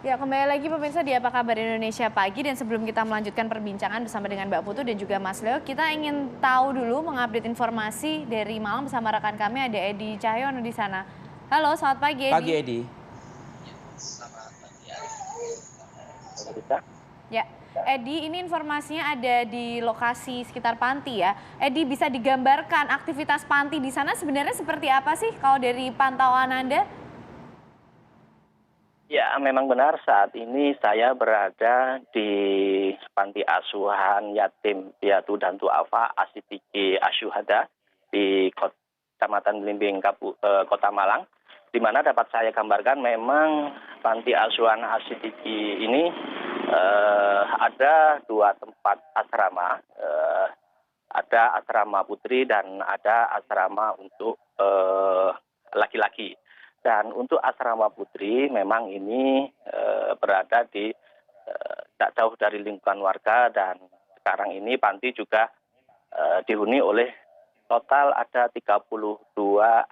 Ya, kembali lagi pemirsa di Apa Kabar Indonesia Pagi, dan sebelum kita melanjutkan perbincangan bersama dengan Mbak Putu dan juga Mas Leo, kita ingin tahu dulu mengupdate informasi dari Malang bersama rekan kami, ada Edi Cahyono di sana. Halo, selamat pagi Edi. Pagi Edi. Ya, Edi, ini informasinya ada di lokasi sekitar panti ya. Edi, bisa digambarkan aktivitas panti di sana sebenarnya seperti apa sih kalau dari pantauan Anda? Ya, memang benar saat ini saya berada di Panti Asuhan Yatim Piatu dan Duafa Asitiki Asyuhada di Kecamatan Belimbing, Kota Malang, di mana dapat saya gambarkan memang Panti Asuhan Asitiki ini ada dua tempat asrama, ada asrama putri dan ada asrama untuk laki-laki. Dan untuk asrama putri memang ini berada di tak jauh dari lingkungan warga, dan sekarang ini panti juga dihuni oleh total ada 32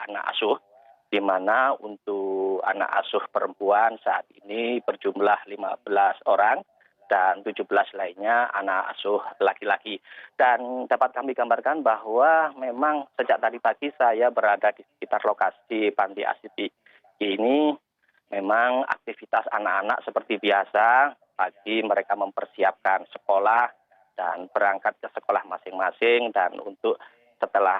anak asuh, di mana untuk anak asuh perempuan saat ini berjumlah 15 orang dan 17 lainnya anak asuh laki-laki. Dan dapat kami gambarkan bahwa memang sejak tadi pagi saya berada di sekitar lokasi Panti Asitiki ini, memang aktivitas anak-anak seperti biasa. Pagi mereka mempersiapkan sekolah dan berangkat ke sekolah masing-masing, dan untuk setelah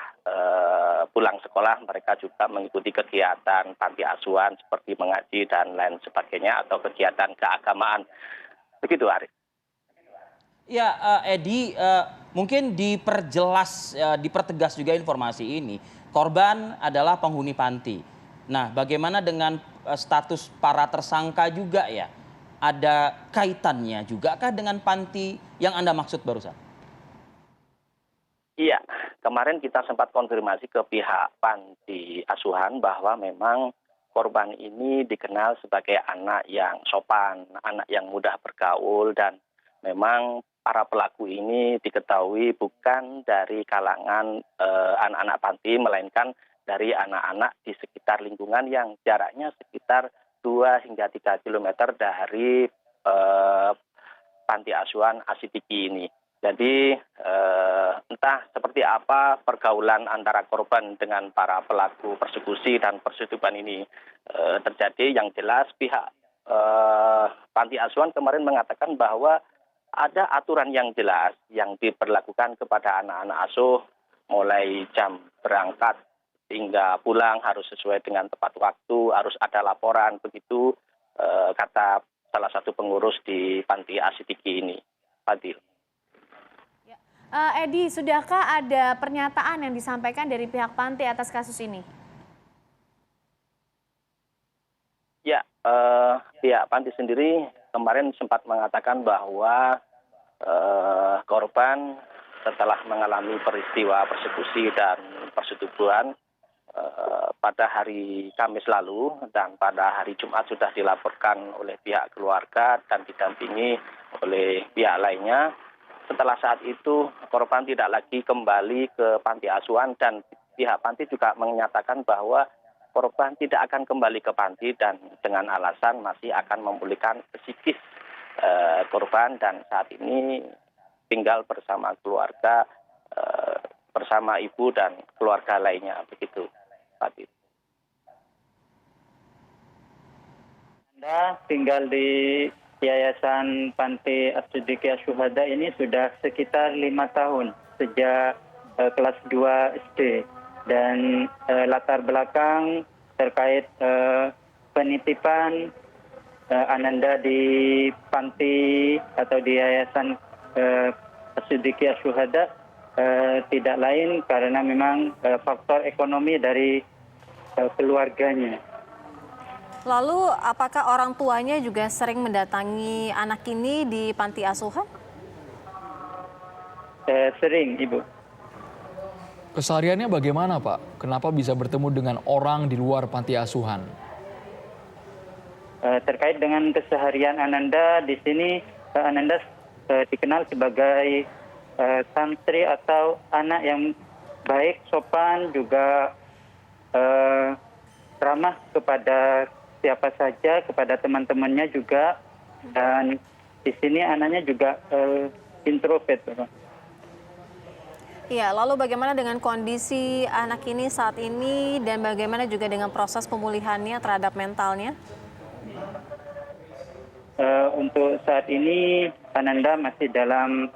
pulang sekolah mereka juga mengikuti kegiatan panti asuhan seperti mengaji dan lain sebagainya, atau kegiatan keagamaan. Begitu, Arif. Ya, Edi, mungkin diperjelas, dipertegas juga informasi ini. Korban adalah penghuni panti. Nah, bagaimana dengan status para tersangka juga ya? Ada kaitannya juga kah dengan panti yang Anda maksud barusan? Iya, kemarin kita sempat konfirmasi ke pihak panti asuhan bahwa memang korban ini dikenal sebagai anak yang sopan, anak yang mudah bergaul, dan memang para pelaku ini diketahui bukan dari kalangan anak-anak panti, melainkan dari anak-anak di sekitar lingkungan yang jaraknya sekitar 2 hingga 3 kilometer dari panti asuhan Asitiki ini. Jadi entah seperti apa pergaulan antara korban dengan para pelaku persekusi dan persetubuhan ini terjadi. Yang jelas pihak panti asuhan kemarin mengatakan bahwa ada aturan yang jelas yang diberlakukan kepada anak-anak asuh, mulai jam berangkat hingga pulang harus sesuai dengan tepat waktu, harus ada laporan, begitu kata salah satu pengurus di Panti Asitiki ini. Fadil. Edi, sudahkah ada pernyataan yang disampaikan dari pihak panti atas kasus ini? Ya, pihak panti sendiri kemarin sempat mengatakan bahwa korban setelah mengalami peristiwa persekusi dan persetubuhan pada hari Kamis lalu, dan pada hari Jumat sudah dilaporkan oleh pihak keluarga dan didampingi oleh pihak lainnya. Setelah saat itu korban tidak lagi kembali ke panti asuhan, dan pihak panti juga menyatakan bahwa korban tidak akan kembali ke panti dan dengan alasan masih akan memulihkan psikis korban, dan saat ini tinggal bersama keluarga, bersama ibu dan keluarga lainnya, begitu. Anda tinggal di Yayasan Panti Asitiki Asyuhada ini sudah sekitar 5 tahun, sejak kelas 2 SD. Dan latar belakang terkait penitipan Ananda di panti atau di Yayasan Asitiki Asyuhada tidak lain karena memang faktor ekonomi dari keluarganya. Lalu apakah orang tuanya juga sering mendatangi anak ini di panti asuhan? Sering, Ibu. Kesehariannya bagaimana, Pak? Kenapa bisa bertemu dengan orang di luar panti asuhan? Terkait dengan keseharian Ananda di sini, Ananda dikenal sebagai santri atau anak yang baik, sopan, juga ramah kepada siapa saja, kepada teman-temannya juga. Dan di sini anaknya juga introvert, Bapak. Iya, lalu bagaimana dengan kondisi anak ini saat ini dan bagaimana juga dengan proses pemulihannya terhadap mentalnya? Untuk saat ini Ananda masih dalam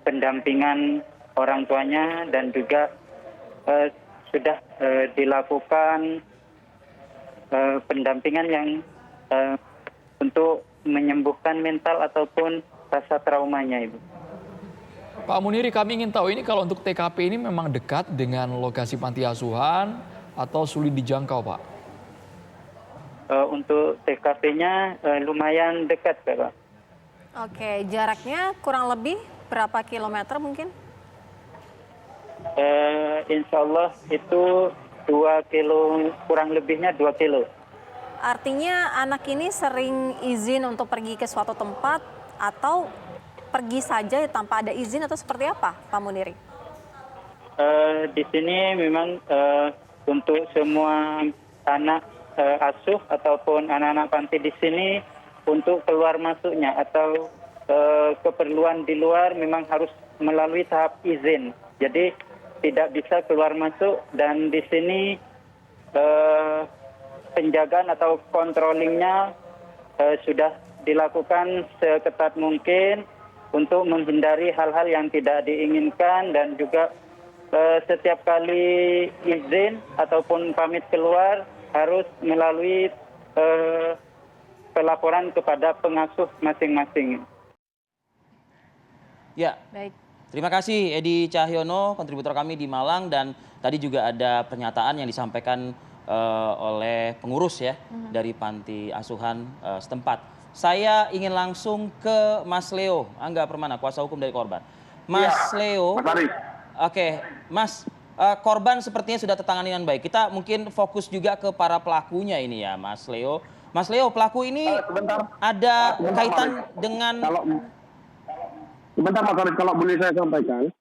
pendampingan orang tuanya dan juga sudah dilakukan pendampingan yang untuk menyembuhkan mental ataupun rasa traumanya, Ibu. Pak Muniri, kami ingin tahu ini kalau untuk TKP ini memang dekat dengan lokasi panti asuhan atau sulit dijangkau, Pak? Untuk TKP-nya lumayan dekat, Pak. Oke, jaraknya kurang lebih berapa kilometer mungkin? Insya Allah itu 2 kilo, kurang lebihnya 2 kilo. Artinya anak ini sering izin untuk pergi ke suatu tempat atau pergi saja tanpa ada izin atau seperti apa, Pak Muniri? Di sini memang untuk semua anak asuh ataupun anak-anak panti di sini untuk keluar masuknya atau keperluan di luar memang harus melalui tahap izin. Jadi tidak bisa keluar masuk dan di sini penjagaan atau controllingnya sudah dilakukan seketat mungkin untuk menghindari hal-hal yang tidak diinginkan dan juga setiap kali izin ataupun pamit keluar harus melalui pelaporan kepada pengasuh masing-masing. Ya, Baik. terima kasih Edi Cahyono, kontributor kami di Malang, dan tadi juga ada pernyataan yang disampaikan oleh pengurus ya dari panti asuhan setempat. Saya ingin langsung ke Mas Leo Angga Permana, kuasa hukum dari korban. Mas Leo, oke, Mas, korban sepertinya sudah tertangani dengan baik. Kita mungkin fokus juga ke para pelakunya ini ya, Mas Leo. Mas Leo, pelaku ini ada kaitan dengan... Sebentar Mas Arif, kalau boleh saya sampaikan,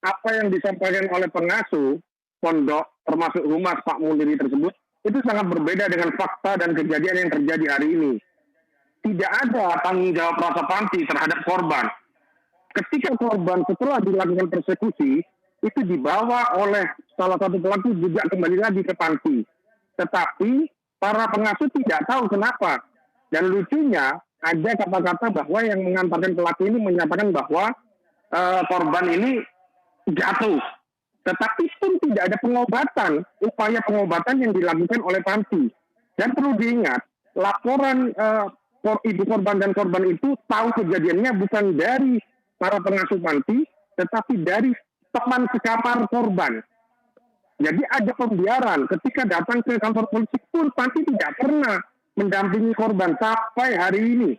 apa yang disampaikan oleh pengasuh pondok termasuk humas Pak Muniri tersebut itu sangat berbeda dengan fakta dan kejadian yang terjadi hari ini. Tidak ada tanggung jawab rasa panti terhadap korban. Ketika korban setelah dilakukan persekusi itu dibawa oleh salah satu pelaku juga kembali lagi ke panti. Tetapi para pengasuh tidak tahu kenapa. Dan lucunya ada kata-kata bahwa yang mengantarkan pelaku ini menyatakan bahwa korban ini jatuh. Tetapi pun tidak ada pengobatan, upaya pengobatan yang dilakukan oleh panti. Dan perlu diingat, laporan ibu korban dan korban itu tahu kejadiannya bukan dari para pengasuh panti, tetapi dari teman sekamar korban. Jadi ada pembiaran ketika datang ke kantor polisi pun panti tidak pernah mendampingi korban sampai hari ini.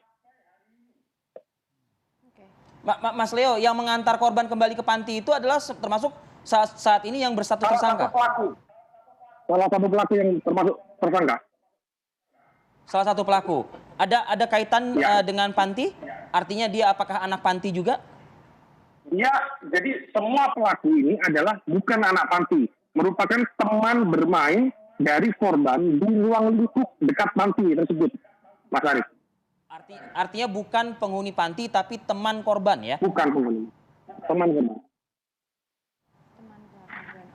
Mas Leo, yang mengantar korban kembali ke panti itu adalah termasuk saat ini yang berstatus tersangka? Salah satu pelaku yang termasuk tersangka. Salah satu pelaku. Ada kaitan dengan panti? Artinya dia apakah anak panti juga? Ya, jadi semua pelaku ini adalah bukan anak panti, merupakan teman bermain dari korban di ruang lingkup dekat panti tersebut, Mas Arif. Artinya bukan penghuni panti tapi teman korban ya? Bukan penghuni, teman korban.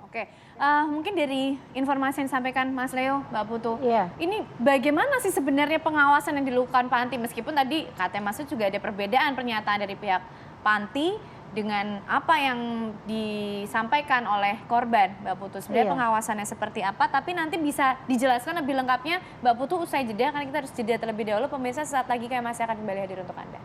Oke, mungkin dari informasi yang disampaikan Mas Leo, Mbak Putu, Iya. ini bagaimana sih sebenarnya pengawasan yang dilakukan panti? Meskipun tadi katanya Mas juga ada perbedaan pernyataan dari pihak panti dengan apa yang disampaikan oleh korban, Mbak Putu. Sebenarnya pengawasannya seperti apa, tapi nanti bisa dijelaskan lebih lengkapnya Mbak Putu usai jeda, karena kita harus jeda terlebih dahulu. Pemirsa, sesaat lagi kami masih akan kembali hadir untuk Anda.